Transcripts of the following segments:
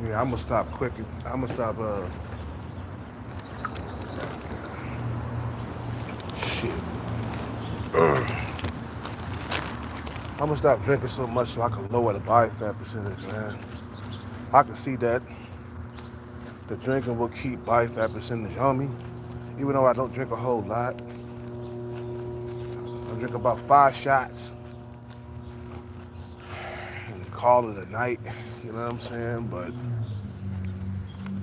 Yeah, I'm gonna stop quick. I'm gonna stop. Shit. I'm gonna stop drinking so much so I can lower the body fat percentage, man. I can see that the drinking will keep body fat percentage on me, even though I don't drink a whole lot. I drink about 5 shots and call it a night. You know what I'm saying? But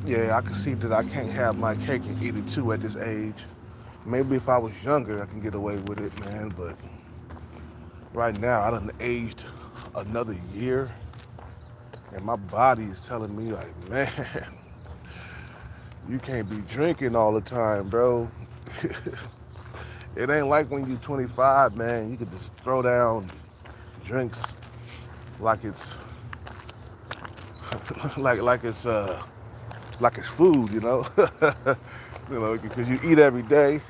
yeah, I can see that I can't have my cake and eat it too at this age. Maybe if I was younger, I can get away with it, man. But right now, I done aged another year, and my body is telling me like, man, you can't be drinking all the time, bro. It ain't like when you 25, man. You could just throw down drinks like it's like like it's food, you know. You know, because you eat every day.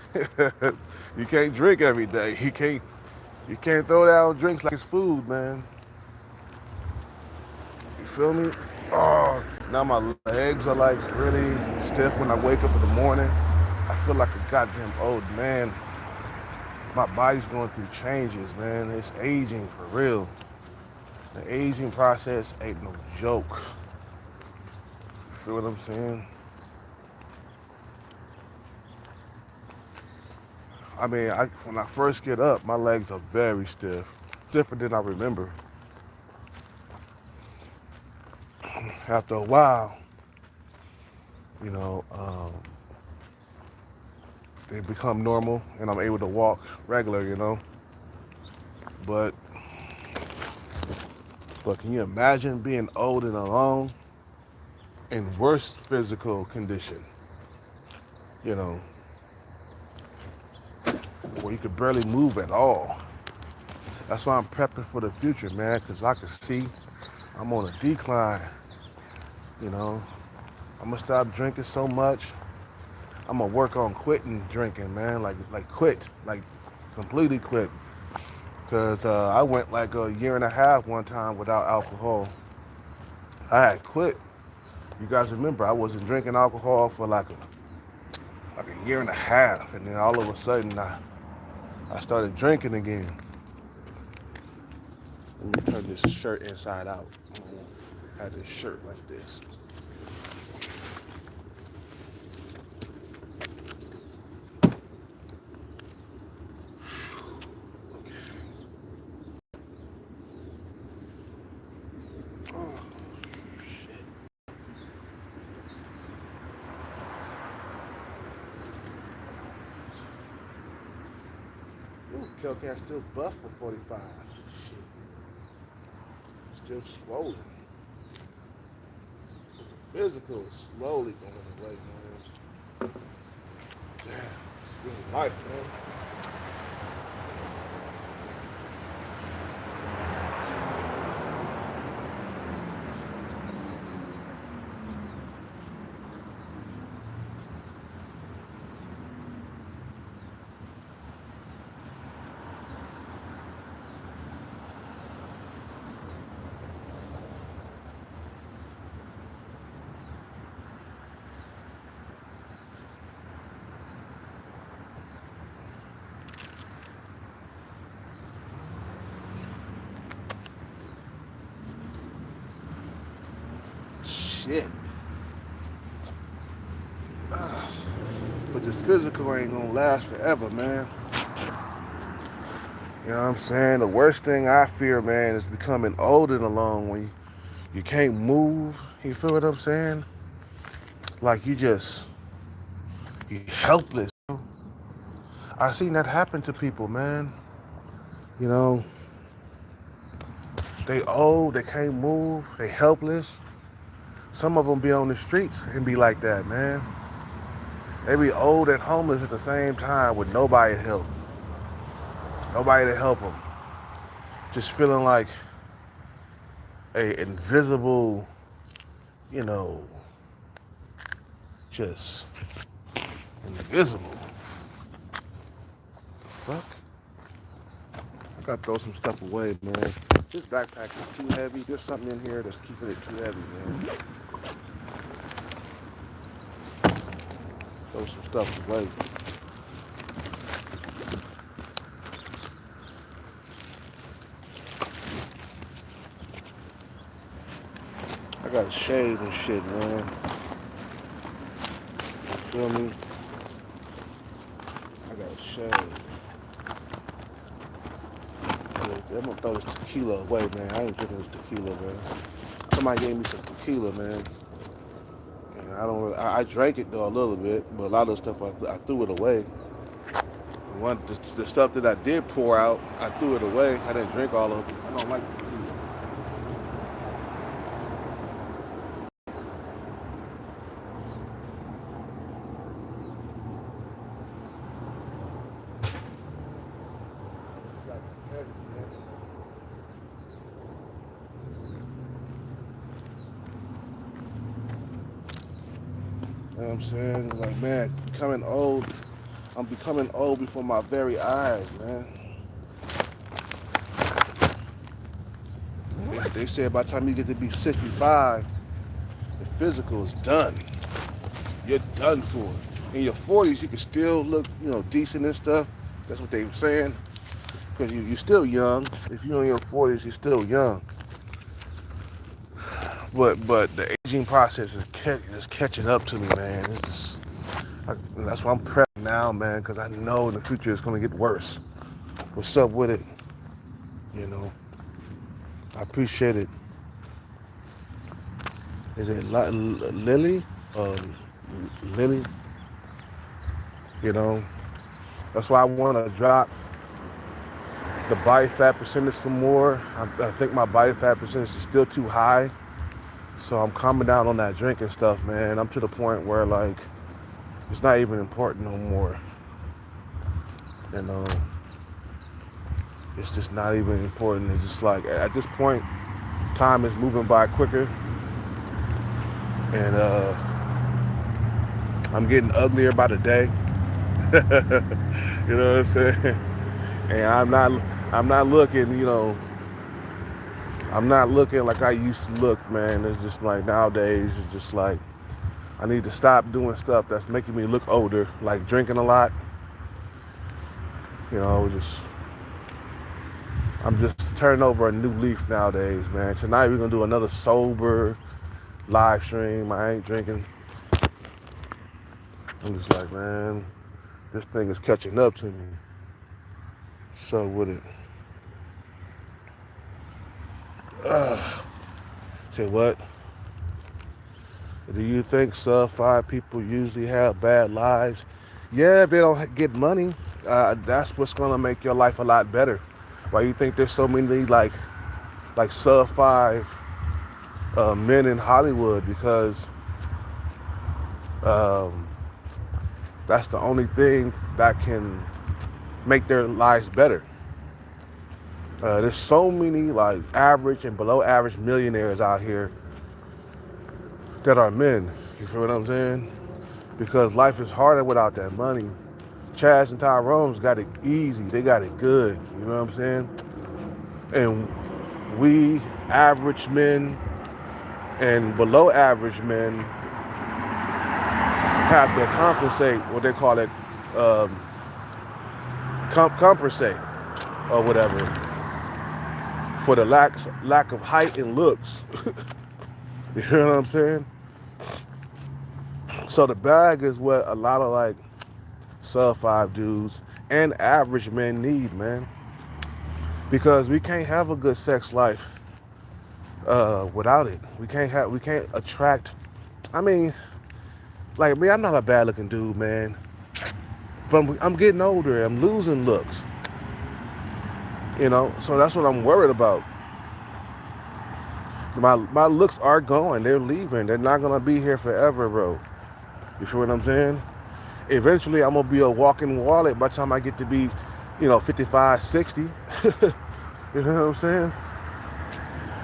You can't drink every day. You can't throw down drinks like it's food, man. You feel me? Oh, now my legs are like really stiff when I wake up in the morning. I feel like a goddamn old man. My body's going through changes, man. It's aging for real. The aging process ain't no joke. You feel what I'm saying? I mean, when I first get up, my legs are very stiff, stiffer than I remember. After a while, you know, they become normal, and I'm able to walk regular, you know. But can you imagine being old and alone in worse physical condition? You know, where you could barely move at all. That's why I'm prepping for the future, man, because I can see I'm on a decline. You know, I'm gonna stop drinking so much. I'm gonna work on quitting drinking, man. Like quit, like completely quit. Cause I went like a year and a half one time without alcohol. I had quit. You guys remember I wasn't drinking alcohol for like a year and a half, and then all of a sudden I started drinking again. Let me turn this shirt inside out. I had this shirt like this. Oh shit. Ooh, Kelcat still buff for 45. Shit. Still swollen. But the physical is slowly going away, man. Damn. This is life, man. Shit. But this physical ain't gonna last forever, man. You know what I'm saying? The worst thing I fear, man, is becoming old and alone when you can't move. You feel what I'm saying? Like you helpless. I seen that happen to people, man. You know, they old, they can't move, they helpless. Some of them be on the streets and be like that, man. They be old and homeless at the same time with nobody to help. Nobody to help them. Just feeling like a invisible, you know, just invisible. Fuck. I gotta throw some stuff away, man. This backpack is too heavy. There's something in here that's keeping it too heavy, man. Throw some stuff away. I gotta shave and shit, man. You feel me? I gotta shave. I'm gonna throw this tequila away, man. I ain't drinking this tequila, man. Somebody gave me some tequila, man. And I don't really, I drank it though a little bit, but a lot of the stuff I threw it away. The stuff that I did pour out, I threw it away. I didn't drink all of it. I don't like tequila. You know what I'm saying? Like, man, becoming old. I'm becoming old before my very eyes, man. They say by the time you get to be 65, the physical is done. You're done for. In your 40s, you can still look, decent and stuff. That's what they were saying. Because you're still young. If you're in your 40s, you're still young. But the aging process is catching up to me, man. That's why I'm prepping now, man, because I know in the future it's going to get worse. What's up with it? I appreciate it. Is it Lily? Lily? That's why I want to drop the body fat percentage some more. I think my body fat percentage is still too high. So I'm calming down on that drinking stuff, man. I'm to the point where, like, it's not even important no more. It's just not even important. It's just like, at this point, time is moving by quicker. And I'm getting uglier by the day. You know what I'm saying? And I'm not looking, I'm not looking like I used to look, man. It's just like nowadays, it's just like I need to stop doing stuff that's making me look older, like drinking a lot. I'm just turning over a new leaf nowadays, man. Tonight we're gonna do another sober live stream. I ain't drinking. I'm just like, man, this thing is catching up to me. So with it. Say what? Do you think sub-5 people usually have bad lives? Yeah, if they don't get money, that's what's gonna make your life a lot better. Why you think there's so many like sub-5 men in Hollywood? Because that's the only thing that can make their lives better. There's so many like average and below average millionaires out here that are men. You feel what I'm saying? Because life is harder without that money. Chaz and Tyrone's got it easy. They got it good. You know what I'm saying? And we average men and below average men have to compensate, what they call it, compensate or whatever, for the lack of height and looks. You know what I'm saying? So the bag is what a lot of like sub-5 dudes and average men need, man. Because we can't have a good sex life without it. We can't attract. I mean, like me, I'm not a bad looking dude, man. But I'm getting older. I'm losing looks. So that's what I'm worried about. My looks are going. They're leaving. They're not gonna be here forever, bro. You feel what I'm saying? Eventually, I'm gonna be a walking wallet by the time I get to be, 55, 60. You know what I'm saying?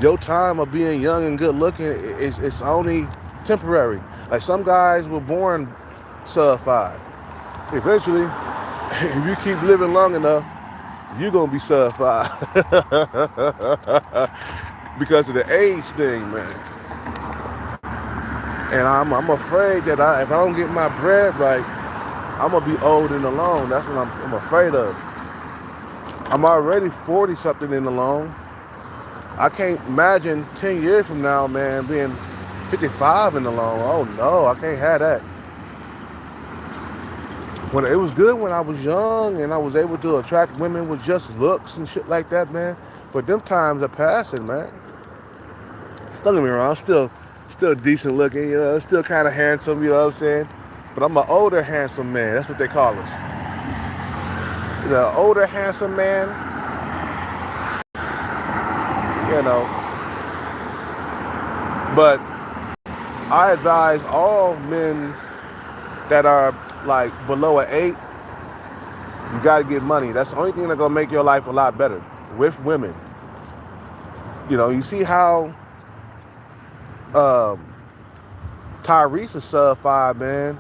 Your time of being young and good looking it's only temporary. Like some guys were born sub-5. Eventually, if you keep living long enough, you're gonna be sub-5. Because of the age thing, man. And I'm afraid that if I don't get my bread right, I'm gonna be old and alone. That's what I'm afraid of. I'm already 40 something in alone. I can't imagine 10 years from now, man, being 55 in alone. Oh no, I can't have that. When it was good when I was young and I was able to attract women with just looks and shit like that, man. But them times are passing, man. Don't get me wrong, I'm still decent looking, still kind of handsome, you know what I'm saying? But I'm an older handsome man. That's what they call us. The older handsome man, you know. But I advise all men that are like below an 8, you gotta get money. That's the only thing that's gonna make your life a lot better with women. You see how Tyrese is sub-5, man.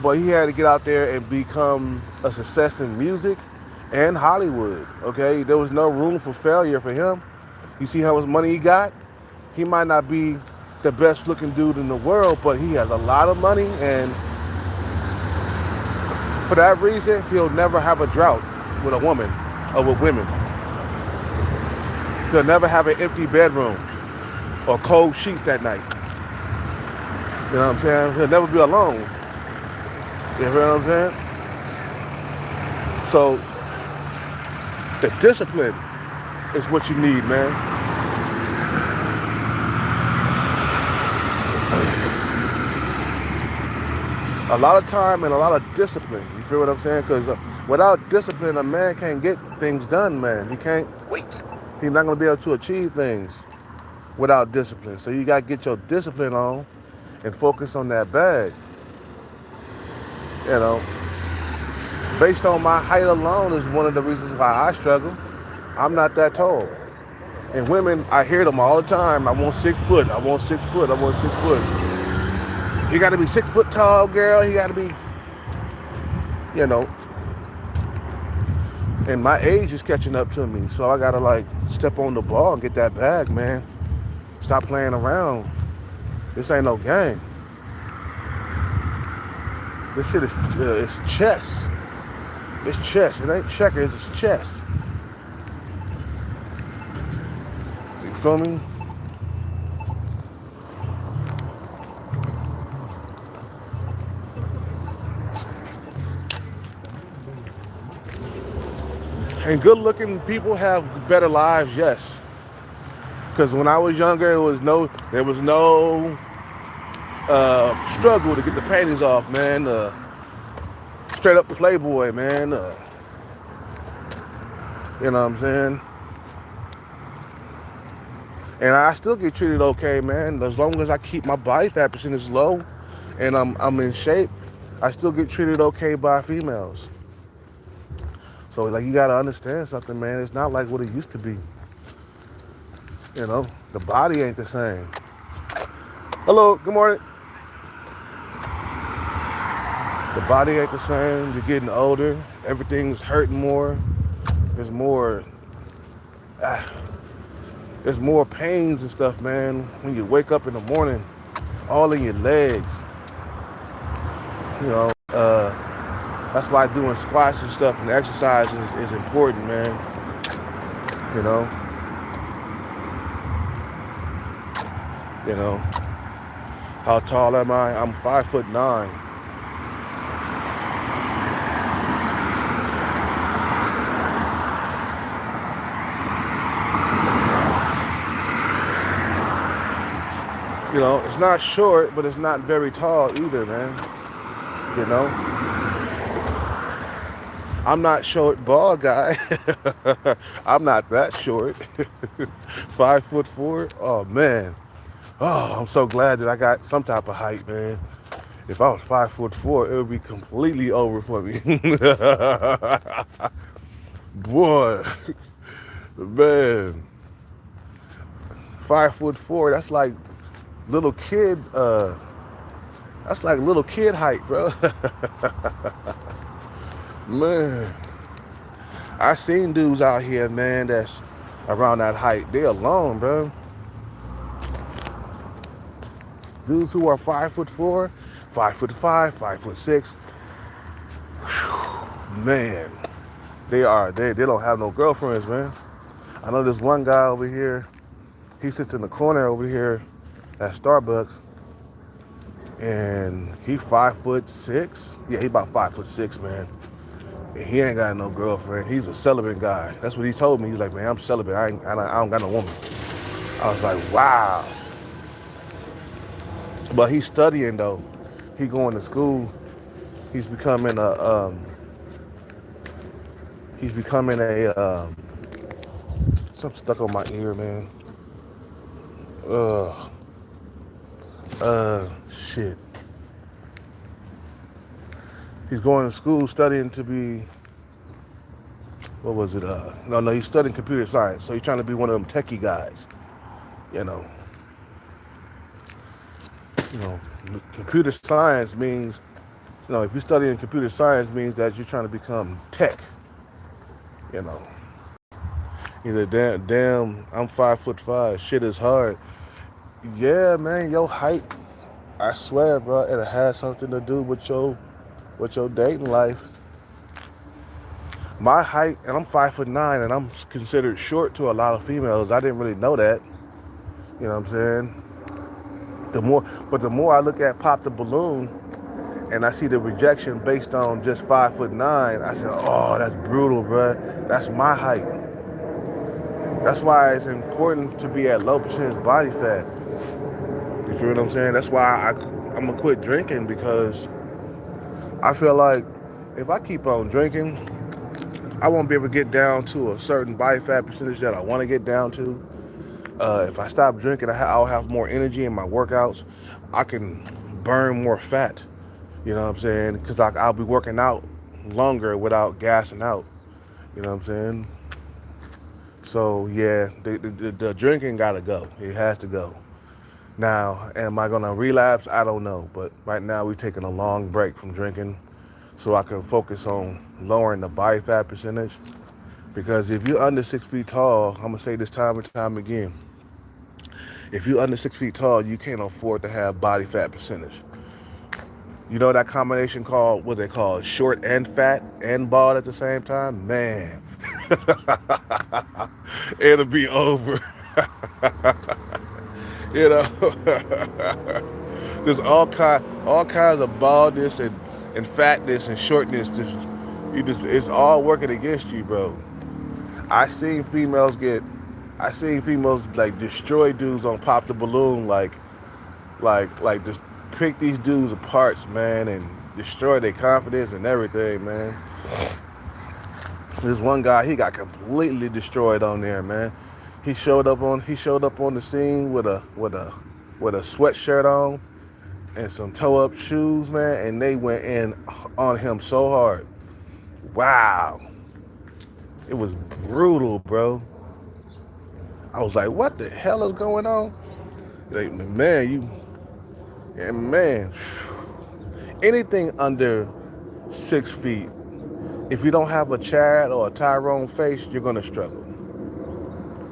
But he had to get out there and become a success in music and Hollywood, okay? There was no room for failure for him. You see how much money he got? He might not be the best looking dude in the world, but he has a lot of money, and for that reason, he'll never have a drought with a woman or with women. He'll never have an empty bedroom or cold sheets at night. You know what I'm saying? He'll never be alone. You know what I'm saying? So, the discipline is what you need, man. A lot of time and a lot of discipline. You feel what I'm saying? Because without discipline, a man can't get things done, man. He can't. He's not going to be able to achieve things without discipline. So you got to get your discipline on and focus on that bag. Based on my height alone is one of the reasons why I struggle. I'm not that tall. And women, I hear them all the time. I want 6 foot. I want 6 foot. I want 6 foot. You got to be 6 foot tall, girl. You got to be, And my age is catching up to me. So I got to step on the ball and get that bag, man. Stop playing around. This ain't no game. This shit is it's chess. It's chess. It ain't checkers, it's chess. You feel me? And good looking people have better lives, yes. Because when I was younger, there was no struggle to get the panties off, man. Straight up playboy, man. You know what I'm saying? And I still get treated okay, man. As long as I keep my body fat percentage low and I'm in shape, I still get treated okay by females. So you gotta understand something, man. It's not like what it used to be. The body ain't the same. Hello, good morning. The body ain't the same. You're getting older. Everything's hurting more. There's more pains and stuff, man. When you wake up in the morning, all in your legs. That's why doing squats and stuff and exercise is important, man. How tall am I? I'm 5'9". It's not short, but it's not very tall either, man. I'm not short, bald guy. I'm not that short. 5'4". Oh man. Oh, I'm so glad that I got some type of height, man. If I was 5'4", it would be completely over for me. Boy, man. 5'4", that's like little kid, height, bro. Man, I seen dudes out here, man, that's around that height. They alone, bro. Dudes who are 5'4", 5'5", 5'6", man, they don't have no girlfriends, man. I know this one guy over here. He sits in the corner over here at Starbucks, and he 5'6". Yeah, he about 5'6", man. And he ain't got no girlfriend. He's a celibate guy. That's what he told me. He's like, man, I'm celibate. I don't got no woman. I was like, wow. But he's studying though. He going to school. He's becoming a something stuck on my ear, man. Shit. He's going to school studying to be, what was it? No, he's studying computer science. So he's trying to be one of them techie guys. You know, computer science means, if you're studying computer science means that you're trying to become tech. Either damn, I'm 5'5". Shit is hard. Yeah, man, your height, I swear, bro, it has something to do with your dating life. My height, and I'm 5'9", and I'm considered short to a lot of females. I didn't really know that. You know what I'm saying? The more I look at Pop the Balloon, and I see the rejection based on just 5'9", I said, oh, that's brutal, bro. That's my height. That's why it's important to be at low percentage body fat. You feel what I'm saying? That's why I'm gonna quit drinking, because I feel like if I keep on drinking, I won't be able to get down to a certain body fat percentage that I want to get down to. If I stop drinking, I'll have more energy in my workouts. I can burn more fat. You know what I'm saying? Because I'll be working out longer without gassing out. You know what I'm saying? So yeah, the drinking gotta go. It has to go. Now, am I gonna relapse? I don't know. But right now we're taking a long break from drinking so I can focus on lowering the body fat percentage. Because if you're under 6 feet tall, I'm gonna say this time and time again, if you're under 6 feet tall, you can't afford to have body fat percentage. You know that combination called, what they call, short and fat and bald at the same time? Man, it'll be over. There's all kinds of baldness and fatness and shortness. It's all working against you, bro. I seen females like destroy dudes on Pop the Balloon, like just pick these dudes apart, man, and destroy their confidence and everything, man. This one guy, he got completely destroyed on there, man. He showed up on the scene with a sweatshirt on and some toe-up shoes, man, and they went in on him so hard. Wow. It was brutal, bro. I was like, what the hell is going on? Like, man, anything under 6 feet, if you don't have a Chad or a Tyrone face, you're gonna struggle.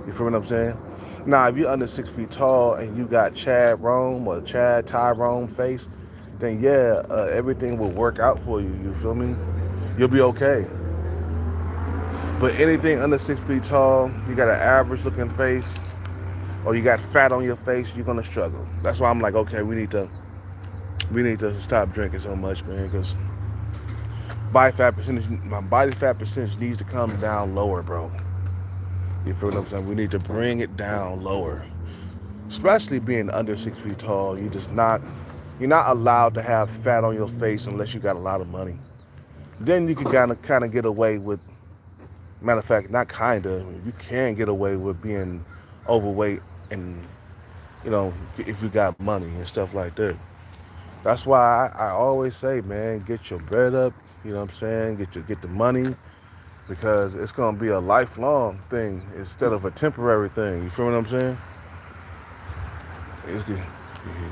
You feel what I'm saying? Now, if you're under 6 feet tall and you got Chad Rome or Chad Tyrone face, then yeah, everything will work out for you. You feel me? You'll be okay. But anything under 6 feet tall, you got an average looking face, or you got fat on your face, you're gonna struggle. That's why I'm like, okay, we need to stop drinking so much, man, because my body fat percentage needs to come down lower, bro. You feel what I'm saying? We need to bring it down lower. Especially being under 6 feet tall, you're not allowed to have fat on your face unless you got a lot of money. Then you can kind of get away with, matter of fact, not kinda, you can get away with being overweight, and if you got money and stuff like that. That's why I always say, man, get your bread up. You know what I'm saying? Get the money, because it's gonna be a lifelong thing instead of a temporary thing. You feel what I'm saying?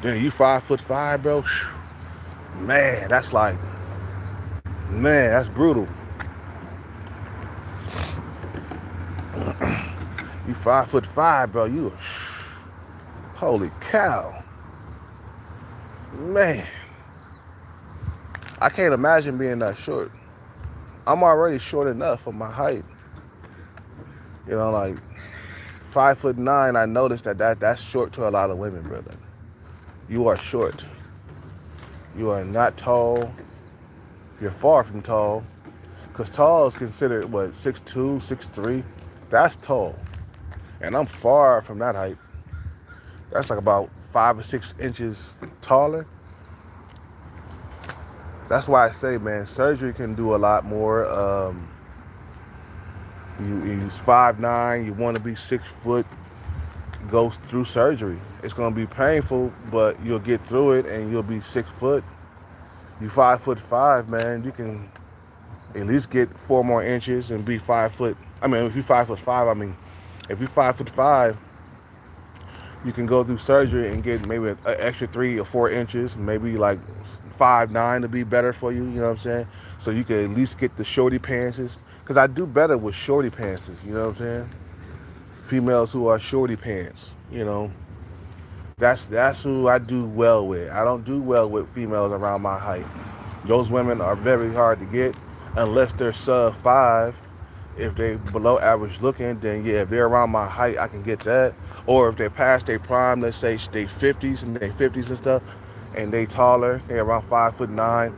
Damn, you 5'5", bro. Man, that's brutal. You 5'5", bro. Holy cow. Man, I can't imagine being that short. I'm already short enough for my height. You know, like 5'9". I noticed that's short to a lot of women, brother. You are short. You are not tall. You're far from tall. Because tall is considered, what, 6'2", 6'3"? That's tall. And I'm far from that height. That's like about 5 or 6 inches taller. That's why I say, man, surgery can do a lot more. You's 5'9", you want to be 6 foot, go through surgery. It's going to be painful, but you'll get through it and you'll be 6 foot. You 5'5", man, you can at least get 4 more inches and be 5 foot. I mean, if you're 5'5", if you're 5'5", you can go through surgery and get maybe an extra 3 or 4 inches, maybe like 5'9" to be better for you. You know what I'm saying? So you can at least get the shorty pantses. Because I do better with shorty pantses. You know what I'm saying? Females who are shorty pants. You know, that's who I do well with. I don't do well with females around my height. Those women are very hard to get unless they're sub 5. If they below average looking, then yeah, if they're around my height, I can get that. Or if they past their prime, let's say they 50s and stuff, and they taller, they around 5'9",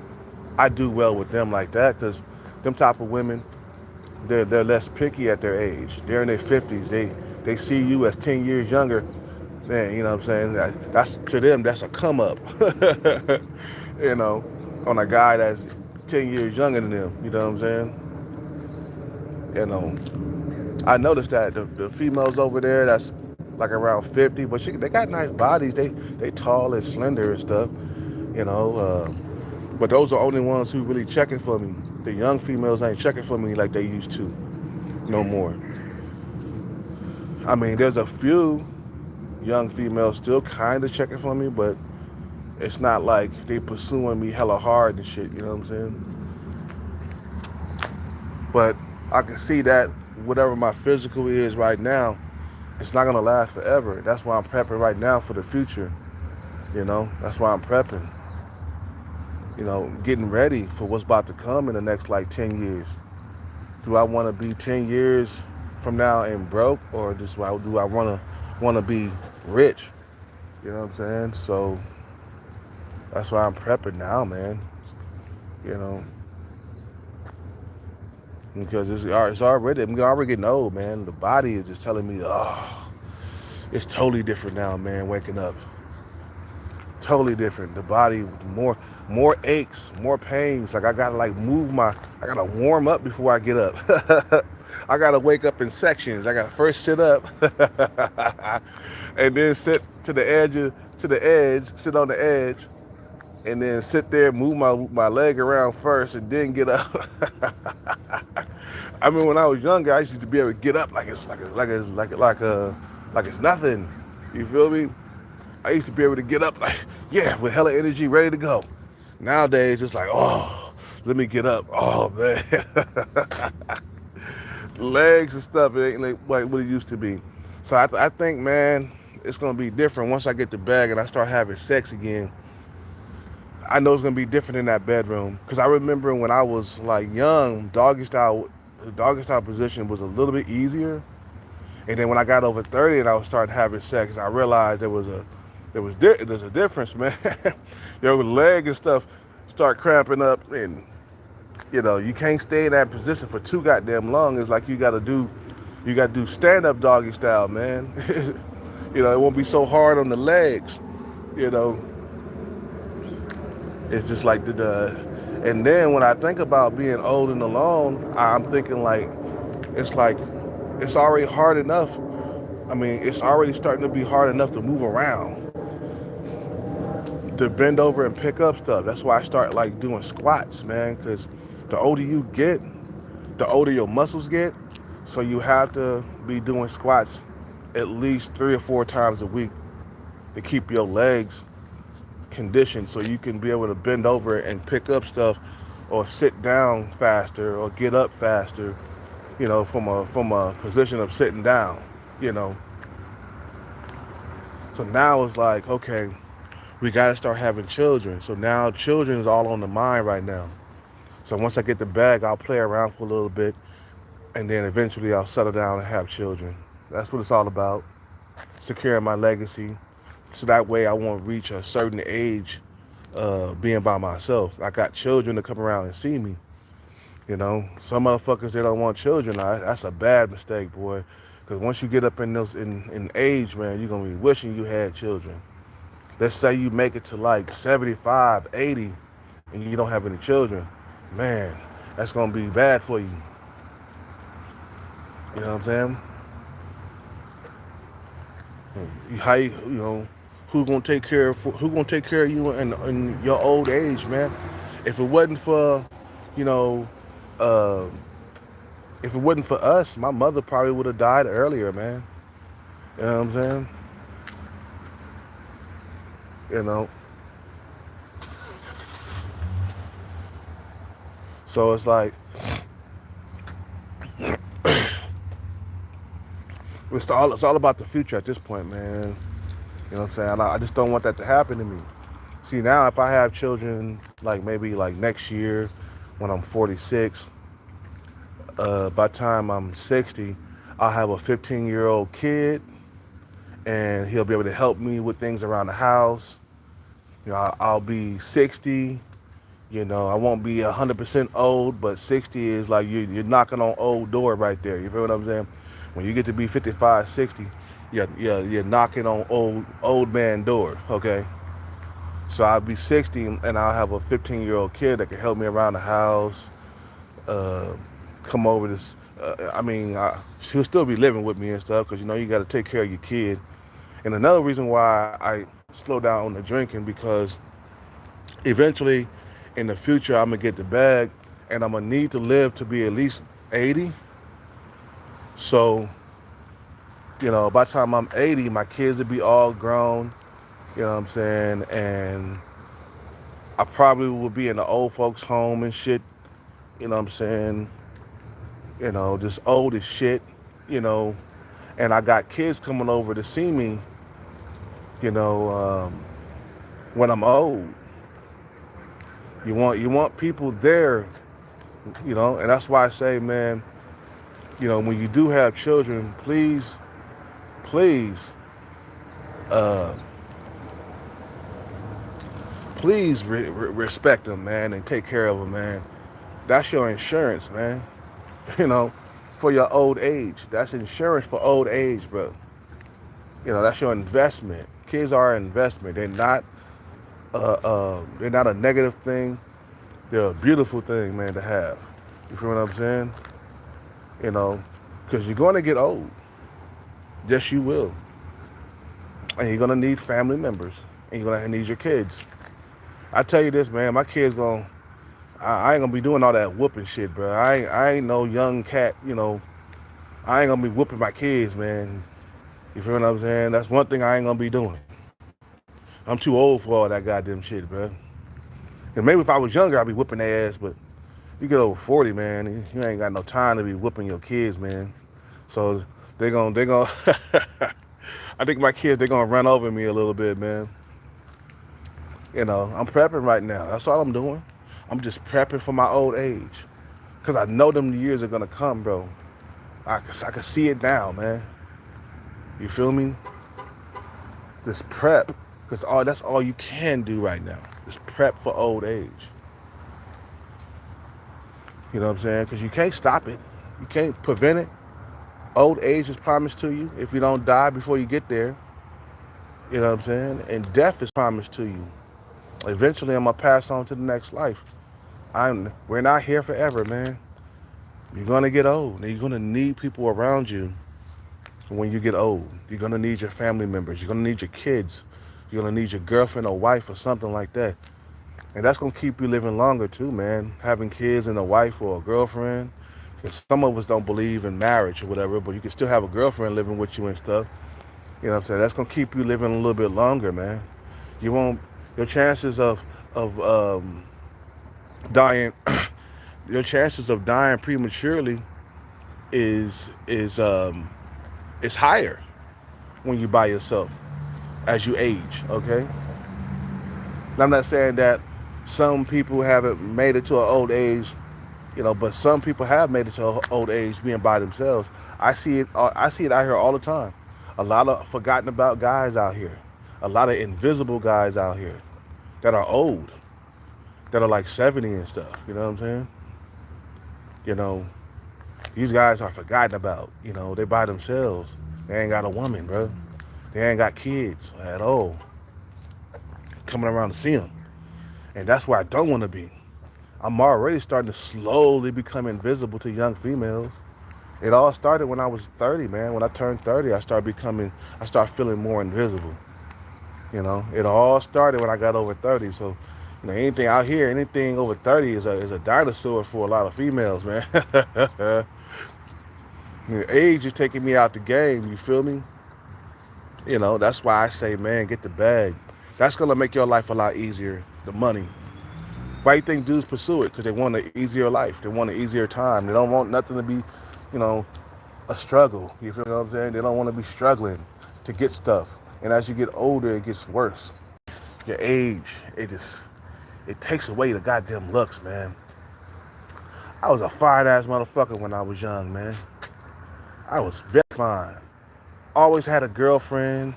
I do well with them like that, because them type of women, they're less picky at their age. They're in their 50s. They see you as 10 years younger. Man, you know what I'm saying? That's to them, that's a come up. You know, on a guy that's 10 years younger than them. You know what I'm saying? You know, I noticed that the females over there that's like around 50, but they got nice bodies. They tall and slender and stuff. You know, but those are only ones who really checking for me. The young females ain't checking for me like they used to, no more. I mean, there's a few young females still kind of checking for me, but it's not like they pursuing me hella hard and shit. You know what I'm saying? But I can see that whatever my physical is right now, it's not gonna last forever. That's why I'm prepping right now for the future. You know, that's why I'm prepping. You know, getting ready for what's about to come in the next like 10 years. Do I want to be 10 years from now and broke, or do I want to be rich? You know what I'm saying? So that's why I'm prepping now, man. You know, because it's already, I'm already getting old, man. The body is just telling me, oh, it's totally different now, man. Waking up, totally different. The body, more aches, more pains. Like I gotta I gotta warm up before I get up. I gotta wake up in sections. I gotta first sit up, and then sit to the edge, sit on the edge, and then sit there, move my leg around first, and then get up. I mean, when I was younger, I used to be able to get up like it's nothing. You feel me? I used to be able to get up like, yeah, with hella energy, ready to go. Nowadays, it's like, oh, let me get up. Oh man, legs and stuff, it ain't like what it used to be. So I think, man, it's gonna be different once I get the bag and I start having sex again. I know it's gonna be different in that bedroom, because I remember when I was like young, the doggy style position was a little bit easier, and then when I got over 30 and I was starting having sex, I realized there's a difference, man. Your leg and stuff start cramping up, and you know you can't stay in that position for too goddamn long. It's like you gotta do stand up doggy style, man. You know, it won't be so hard on the legs. You know, it's just like and then when I think about being old and alone, I'm thinking like it's already hard enough. I mean, it's already starting to be hard enough to move around, to bend over and pick up stuff. That's why I start like doing squats, man, because the older you get, the older your muscles get. So you have to be doing squats at least 3 or 4 times a week to keep your legs conditioned, so you can be able to bend over and pick up stuff, or sit down faster, or get up faster, you know, from a position of sitting down, you know. So now it's like, okay, we got to start having children. So now children is all on the mind right now. So once I get the bag, I'll play around for a little bit, and then eventually I'll settle down and have children. That's what it's all about, securing my legacy. So that way I won't reach a certain age being by myself. I got children to come around and see me. You know, some motherfuckers, they don't want children. That's a bad mistake, boy. Because once you get up in age, man, you're going to be wishing you had children. Let's say you make it to like 75, 80, and you don't have any children. Man, that's going to be bad for you. You know what I'm saying? How you know, who's gonna take care of you in your old age, man? If it wasn't for, you know, uh, if it wasn't for us, my mother probably would have died earlier, man. You know what I'm saying? You know. So it's like it's all about the future at this point, man. You know what I'm saying? I just don't want that to happen to me. See, now if I have children, like maybe like next year when I'm 46, by the time I'm 60, I'll have a 15-year-old kid, and he'll be able to help me with things around the house. You know, I'll be 60. You know, I won't be 100% old, but 60 is like you're knocking on old door right there. You feel what I'm saying? When you get to be 55, 60, you're knocking on old man door, okay? So I'll be 60, and I'll have a 15-year-old kid that can help me around the house, come over this. She'll still be living with me and stuff, because, you know, you got to take care of your kid. And another reason why I slow down on the drinking, because eventually in the future I'm going to get the bag, and I'm going to need to live to be at least 80. So, you know, by the time I'm 80, my kids will be all grown, you know what I'm saying? And I probably will be in the old folks home and shit, you know what I'm saying? You know, just old as shit, you know. And I got kids coming over to see me, you know, when I'm old. You want people there, you know, and that's why I say, man, you know, when you do have children, please, uh, please respect them, man, and take care of them, man. That's your insurance, man. You know, for your old age. That's insurance for old age, bro. You know, that's your investment. Kids are an investment. They're not a negative thing. They're a beautiful thing, man, to have. You feel what I'm saying? You know, because you're going to get old. Yes, you will. And you're going to need family members. And you're going to need your kids. I tell you this, man, my kids I ain't going to be doing all that whooping shit, bro. I ain't no young cat, you know. I ain't going to be whooping my kids, man. You feel what I'm saying? That's one thing I ain't going to be doing. I'm too old for all that goddamn shit, bro. And maybe if I was younger, I'd be whooping their ass, but you get over 40, man, you ain't got no time to be whooping your kids, man. So they gonna I think my kids, they're gonna run over me a little bit, man. You know, I'm prepping right now. That's all I'm doing. I'm just prepping for my old age. Because I know them years are gonna come, bro. I can see it now, man. You feel me? Just prep. Because that's all you can do right now. Just prep for old age. You know what I'm saying? Because you can't stop it. You can't prevent it. Old age is promised to you if you don't die before you get there. You know what I'm saying? And death is promised to you. Eventually, I'm going to pass on to the next life. We're not here forever, man. You're going to get old. And you're going to need people around you when you get old. You're going to need your family members. You're going to need your kids. You're going to need your girlfriend or wife or something like that. And that's going to keep you living longer too, man. Having kids and a wife or a girlfriend. Because some of us don't believe in marriage or whatever, but you can still have a girlfriend living with you and stuff. You know what I'm saying? That's going to keep you living a little bit longer, man. Your chances of dying, your chances of dying prematurely is higher when you by yourself as you age, okay? And I'm not saying that some people haven't made it to an old age, but some people have made it to an old age being by themselves. I see it. I see it out here all the time. A lot of forgotten about guys out here. A lot of invisible guys out here that are old, that are like 70 and stuff. You know what I'm saying? You know, these guys are forgotten about. They by themselves. They ain't got a woman, bro. They ain't got kids at all coming around to see them. And that's where I don't want to be. I'm already starting to slowly become invisible to young females. It all started when I was 30, man. When I turned 30, I started feeling more invisible. It all started when I got over 30. So, anything out here, anything over 30 is a dinosaur for a lot of females, man. Age is taking me out the game, you feel me? That's why I say, man, get the bag. That's going to make your life a lot easier, the money. Why you think dudes pursue it? Because they want an easier life. They want an easier time. They don't want nothing to be, a struggle. You feel what I'm saying? They don't want to be struggling to get stuff. And as you get older, it gets worse. Your age, it takes away the goddamn looks, man. I was a fine-ass motherfucker when I was young, man. I was very fine. Always had a girlfriend,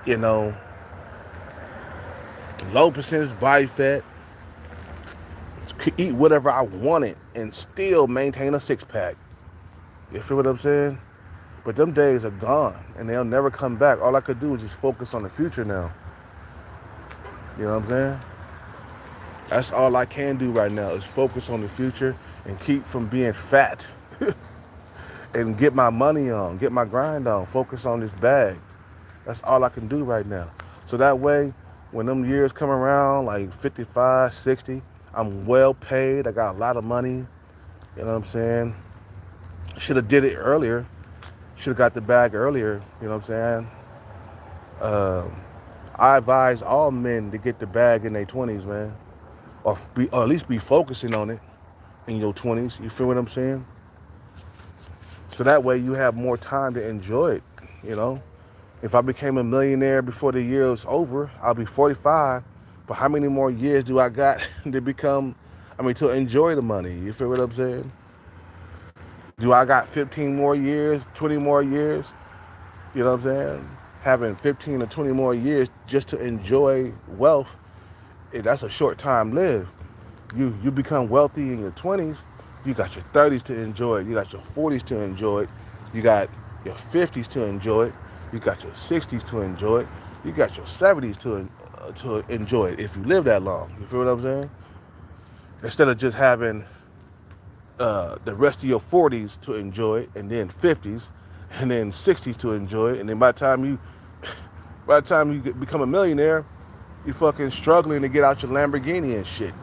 low percentage body fat. Could eat whatever I wanted and still maintain a six-pack. You feel what I'm saying? But them days are gone, and they'll never come back. All I could do is just focus on the future now. You know what I'm saying? That's all I can do right now is focus on the future and keep from being fat. And get my money on, get my grind on, focus on this bag. That's all I can do right now. So that way, when them years come around, like 55, 60, I'm well paid. I got a lot of money. You know what I'm saying? Should have did it earlier. Should have got the bag earlier. You know what I'm saying? I advise all men to get the bag in their 20s, man. Or at least be focusing on it in your 20s. You feel what I'm saying? So that way you have more time to enjoy it, If I became a millionaire before the year was over, I'll be 45. But how many more years do I got to enjoy the money? You feel what I'm saying? Do I got 15 more years, 20 more years? You know what I'm saying? Having 15 or 20 more years just to enjoy wealth, that's a short time lived. You become wealthy in your 20s, you got your 30s to enjoy it, you got your 40s to enjoy it, you got your 50s to enjoy it, you got your 60s to enjoy it, you got your 70s to enjoy it if you live that long. You feel what I'm saying? Instead of just having the rest of your 40s to enjoy it, and then 50s, and then 60s to enjoy it, and then by the time you become a millionaire, you fucking struggling to get out your Lamborghini and shit.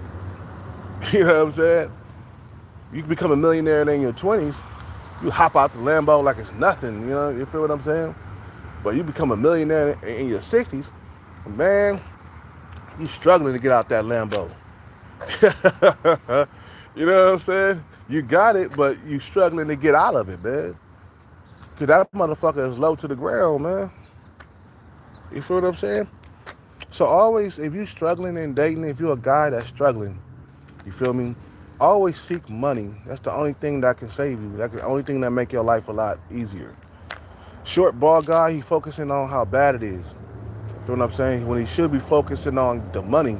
You know what I'm saying? You become a millionaire in your 20s, you hop out the Lambo like it's nothing. You feel what I'm saying? But you become a millionaire in your 60s, man, you struggling to get out that Lambo. You know what I'm saying? You got it, but you struggling to get out of it, man. Because that motherfucker is low to the ground, man. You feel what I'm saying? So always, if you struggling in dating, if you're a guy that's struggling, you feel me? Always seek money. That's the only thing that can save you. That's the only thing that make your life a lot easier. Short, bald guy, he focusing on how bad it is. You feel what I'm saying? When he should be focusing on the money.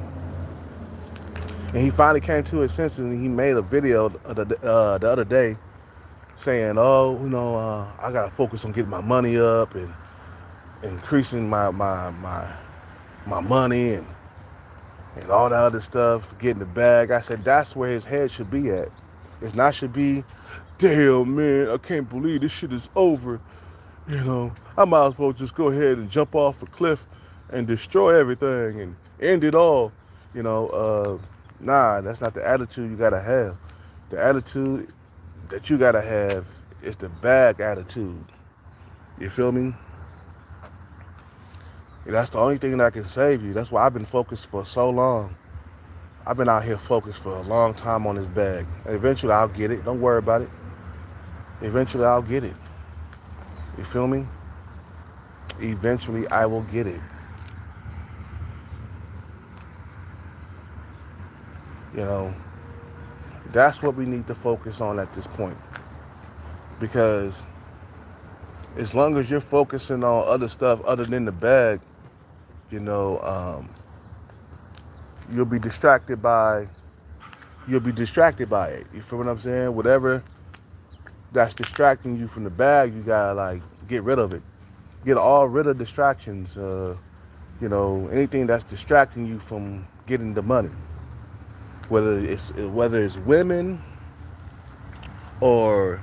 And he finally came to his senses, and he made a video the other day saying, I gotta focus on getting my money up and increasing my money and all that other stuff, getting the bag. I said that's where his head should be at. It's not should be, damn man, I can't believe this shit is over. I might as well just go ahead and jump off a cliff and destroy everything and end it all. Nah, that's not the attitude you gotta have. The attitude that you gotta have is the bag attitude. You feel me? That's the only thing that can save you. That's why I've been focused for so long. I've been out here focused for a long time on this bag. And eventually I'll get it. Don't worry about it. Eventually I'll get it. You feel me? Eventually I will get it. You know, that's what we need to focus on at this point. Because as long as you're focusing on other stuff other than the bag, you know, you'll be distracted by you'll be distracted by it. You feel what I'm saying? Whatever that's distracting you from the bag, you gotta like get rid of it. Get all rid of distractions. Anything that's distracting you from getting the money, whether it's women or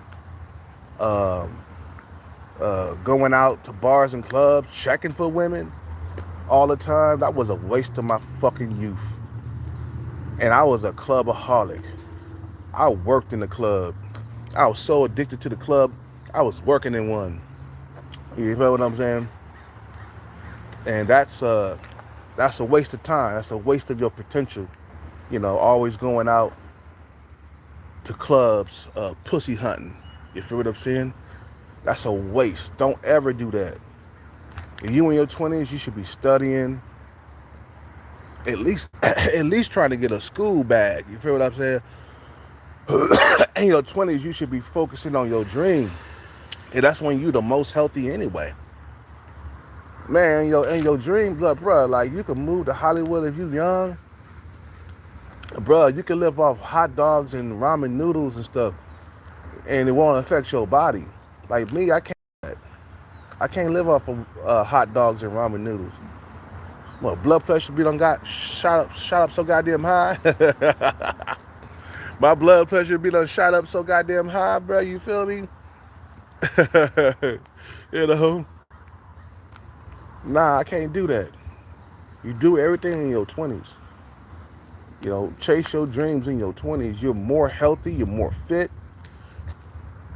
um, going out to bars and clubs, checking for women all the time. That was a waste of my fucking youth. And I was a clubaholic. I worked in the club. I was so addicted to the club. I was working in one. You feel what I'm saying? And that's a waste of time. That's a waste of your potential. Always going out to clubs, pussy hunting. You feel what I'm saying? That's a waste. Don't ever do that. If you in your 20s, you should be studying. At least trying to get a school bag. You feel what I'm saying? In your 20s, you should be focusing on your dream. And that's when you the most healthy anyway. Man, in your dream, bro, like you can move to Hollywood if you young. Bro, you can live off hot dogs and ramen noodles and stuff, and it won't affect your body. Like me, I can't live off of hot dogs and ramen noodles. Well, blood pressure be done got shot up so goddamn high. My blood pressure be done shot up so goddamn high, bro. You feel me? you know, nah, I can't do that. You do everything in your 20s. Chase your dreams in your 20s. You're more healthy. You're more fit.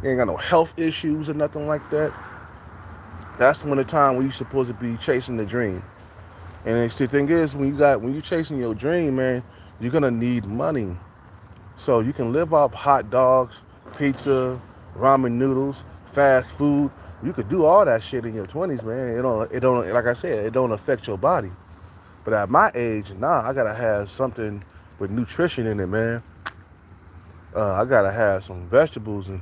You ain't got no health issues or nothing like that. That's when the time when you're supposed to be chasing the dream. And the thing is, when you're chasing your dream, man, you're gonna need money. So you can live off hot dogs, pizza, ramen noodles, fast food. You could do all that shit in your 20s, man. It don't like I said, it don't affect your body. But at my age, I gotta have something with nutrition in it, man. I gotta have some vegetables, and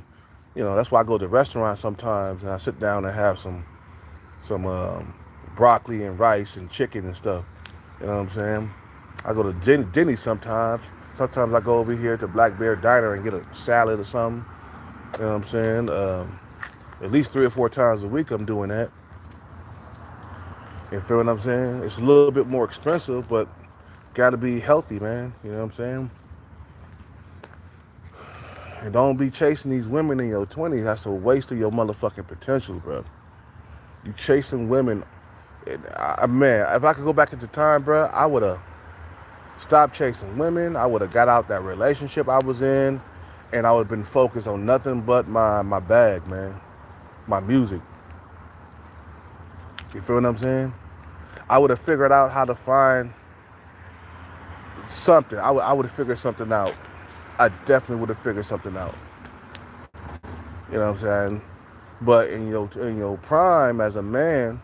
that's why I go to restaurants sometimes and I sit down and have some broccoli and rice and chicken and stuff. You know what I'm saying? I go to Denny's sometimes. Sometimes I go over here to Black Bear Diner and get a salad or something. You know what I'm saying? At least 3 or 4 times a week I'm doing that. You feel what I'm saying? It's a little bit more expensive, but gotta be healthy, man. You know what I'm saying? And don't be chasing these women in your 20s. That's a waste of your motherfucking potential, bro. You chasing women. Man, if I could go back into time, bro, I would have stopped chasing women. I would have got out that relationship I was in, and I would have been focused on nothing but my bag, man. My music. You feel what I'm saying? I would have figured out how to find something. I would have figured something out. I definitely would have figured something out. You know what I'm saying? But in your prime as a man,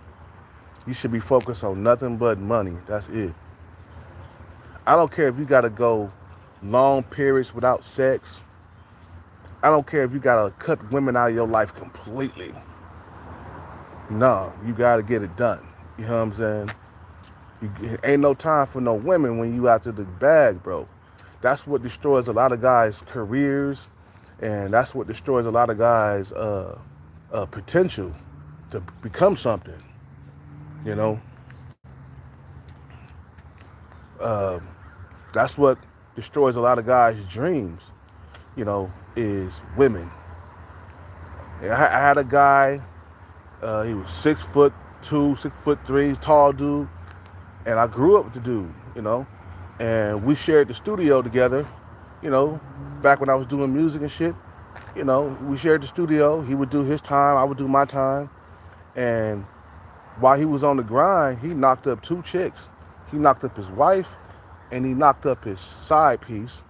you should be focused on nothing but money. That's it. I don't care if you got to go long periods without sex. I don't care if you got to cut women out of your life completely. No, you got to get it done. You know what I'm saying? Ain't no time for no women when you out to the bag, bro. That's what destroys a lot of guys' careers, and that's what destroys a lot of guys' potential to become something. You know, that's what destroys a lot of guys' dreams. Is women. I had a guy. He was 6'2", 6'3", tall dude, and I grew up with the dude. And we shared the studio together. Back when I was doing music and shit. We shared the studio. He would do his time, I would do my time, and while he was on the grind, he knocked up 2 chicks. He knocked up his wife, and he knocked up his side piece.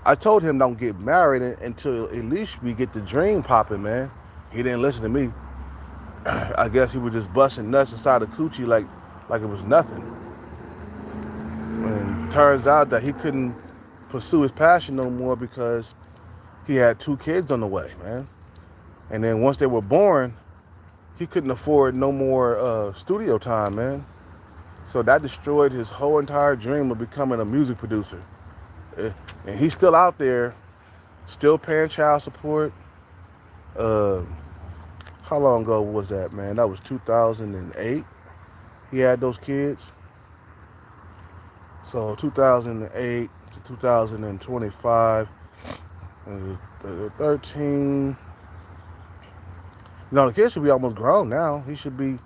I told him don't get married until at least we get the dream popping, man. He didn't listen to me. I guess he was just busting nuts inside the coochie like it was nothing. And turns out that he couldn't pursue his passion no more because he had 2 kids on the way, man. And then once they were born, he couldn't afford no more studio time, man. So that destroyed his whole entire dream of becoming a music producer. And he's still out there, still paying child support. Uh, how long ago was that, man? That was 2008. He had those kids. So 2008 to 2025, 13. No, the kid should be almost grown now. The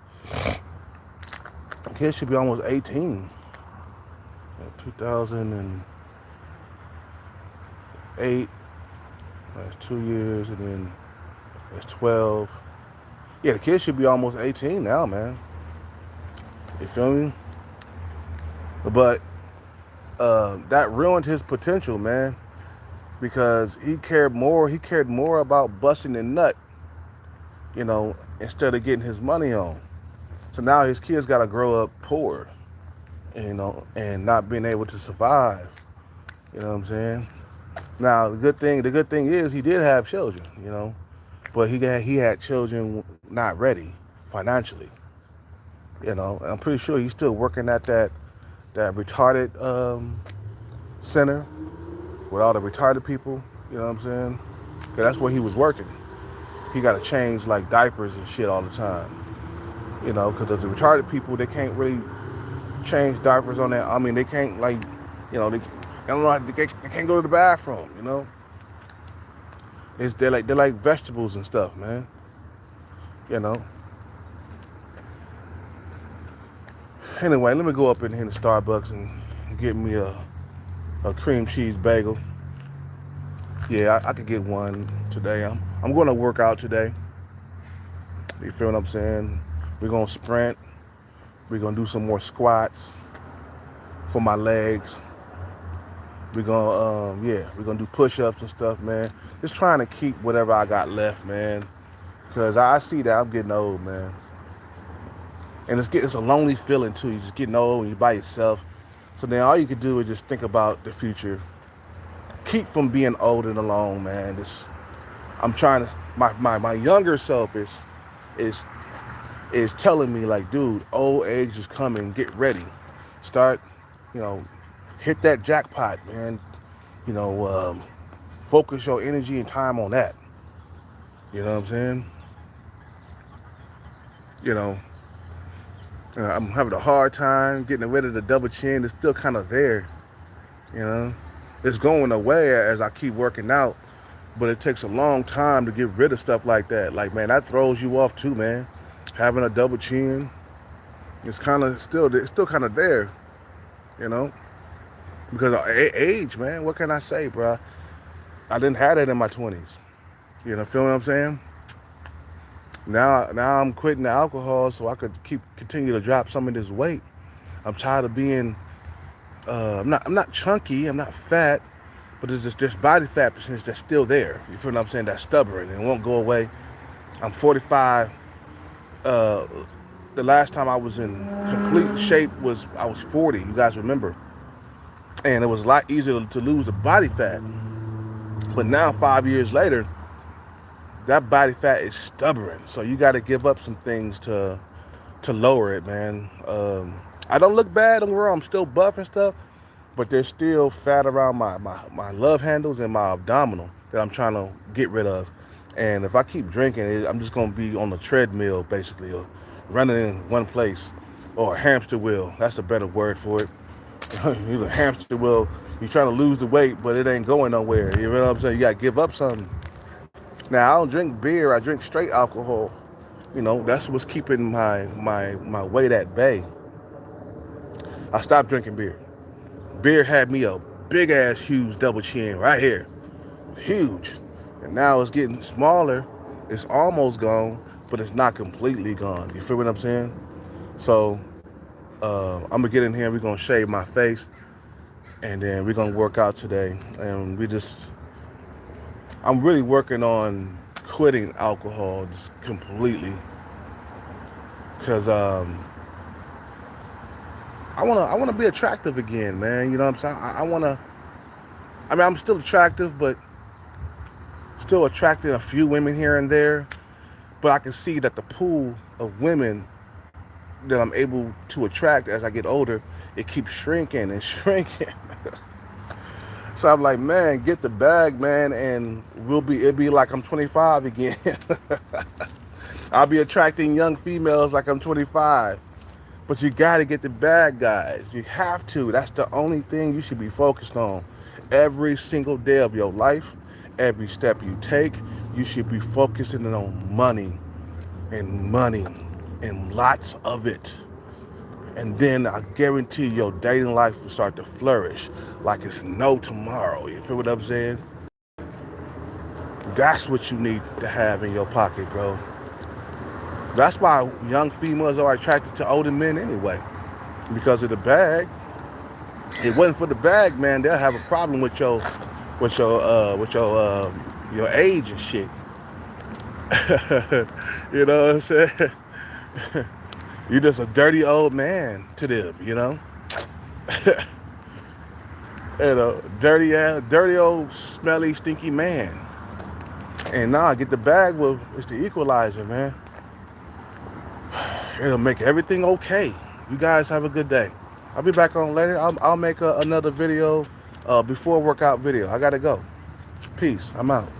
kid should be almost 18. 2008, that's 2 years, and then that's 12. Yeah, the kid should be almost 18 now, man. You feel me? But that ruined his potential, man, because he cared more about busting a nut, instead of getting his money on. So now his kids got to grow up poor, and not being able to survive. You know what I'm saying? Now the good thing is he did have children, but he had children not ready financially. And I'm pretty sure he's still working at that retarded center with all the retarded people. You know what I'm saying? 'Cause that's where he was working. He got to change like diapers and shit all the time. Because the retarded people, they can't really change diapers on that. I mean, they can't they don't know how they can't go to the bathroom. They're like vegetables and stuff, man. Anyway, let me go up in here to Starbucks and get me a cream cheese bagel. Yeah, I could get one today. I'm going to work out today. You feel what I'm saying? We're going to sprint. We're going to do some more squats for my legs. We're going to do push-ups and stuff, man. Just trying to keep whatever I got left, man. Because I see that I'm getting old, man. And it's a lonely feeling, too. You're just getting old and you're by yourself. So then all you can do is just think about the future. Keep from being old and alone, man. I'm trying to, my younger self is telling me, like, dude, old age is coming. Get ready. Start, hit that jackpot, man. Focus your energy and time on that. You know what I'm saying? I'm having a hard time getting rid of the double chin. It's still kind of there. It's going away as I keep working out, but it takes a long time to get rid of stuff like that. Like, man, that throws you off too, man. Having a double chin, it's still kind of there, because of age, man. What can I say, bro? I didn't have that in my 20s. Feel what I'm saying? Now I'm quitting the alcohol so I could continue to drop some of this weight. I'm tired of being, I'm not chunky, I'm not fat, but there's this body fat percentage that's still there. You feel what I'm saying? That's stubborn and it won't go away. I'm 45. The last time I was in complete shape I was 40. You guys remember? And it was a lot easier to lose the body fat. But now 5 years later, that body fat is stubborn. So you got to give up some things to lower it, man. I don't look bad. Don't get me wrong. I'm still buff and stuff, but there's still fat around my love handles and my abdominal that I'm trying to get rid of. And if I keep drinking, I'm just going to be on the treadmill, basically, or running in one place, or a hamster wheel. That's a better word for it. You're a hamster wheel. You're trying to lose the weight, but it ain't going nowhere. You know what I'm saying? You got to give up something. Now, I don't drink beer. I drink straight alcohol. That's what's keeping my weight at bay. I stopped drinking beer. Beer had me a big-ass, huge double chin right here. Huge. And now it's getting smaller. It's almost gone, but it's not completely gone. You feel what I'm saying? So, I'm going to get in here. We're going to shave my face. And then we're going to work out today. And I'm really working on quitting alcohol just completely. Because I want to be attractive again, man. You know what I'm saying? I want to I mean, I'm still attractive, but still attracting a few women here and there. But I can see that the pool of women that I'm able to attract as I get older, it keeps shrinking and shrinking. So I'm like, man, get the bag, man, and it'll be like I'm 25 again. I'll be attracting young females like I'm 25. But you got to get the bag, guys. You have to. That's the only thing you should be focused on. Every single day of your life, every step you take, you should be focusing on money and lots of it. And then I guarantee your dating life will start to flourish like it's no tomorrow. You feel what I'm saying? That's what you need to have in your pocket, bro. That's why young females are attracted to older men anyway, because of the bag. If it wasn't for the bag, man, they'll have a problem with your age and shit. You know what I'm saying? You're just a dirty old man to them, you know? Dirty old smelly stinky man. And now I get the bag, well, it's the equalizer, man. It'll make everything okay. You guys have a good day. I'll be back on later. I'll make another video, before workout video. I gotta go. Peace. I'm out.